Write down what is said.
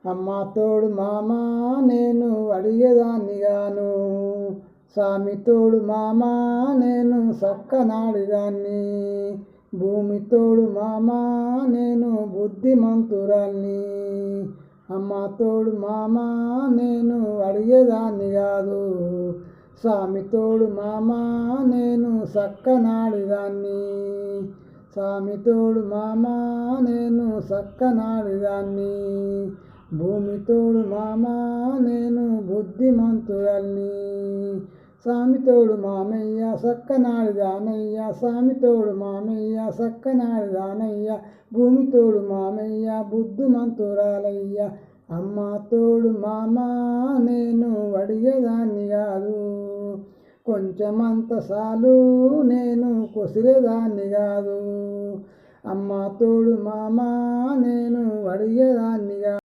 అమ్మ తోడు మామ నేను అడిగేదాన్ని గాను, స్వామి తోడు మామ నేను సక్కనాడిదాన్ని, భూమి తోడు మామ నేను బుద్ధిమంతురాల్ని. అమ్మ తోడు మామ నేను అడిగేదాన్ని కాదు, స్వామి తోడు మామ నేను సక్కనాడిదాన్ని, స్వామి తోడు మామ నేను సక్కనాడిదాన్ని, భూమి తోడు మామ నేను బుద్ధిమంతురాల్ని. స్వామి తోడు మామయ్య సక్కనాడిదానయ్య, స్వామి తోడు మామయ్య సక్కనాడిదానయ్య, భూమి తోడు మామయ్య బుద్ధిమంతురాలయ్య. అమ్మ తోడు మామ నేను అడిగేదాన్ని కాదు, కొంచెమంత సాలు నేను కొసిరేదాన్ని కాదు, అమ్మ తోడు మామ నేను అడిగేదాన్ని కాదు.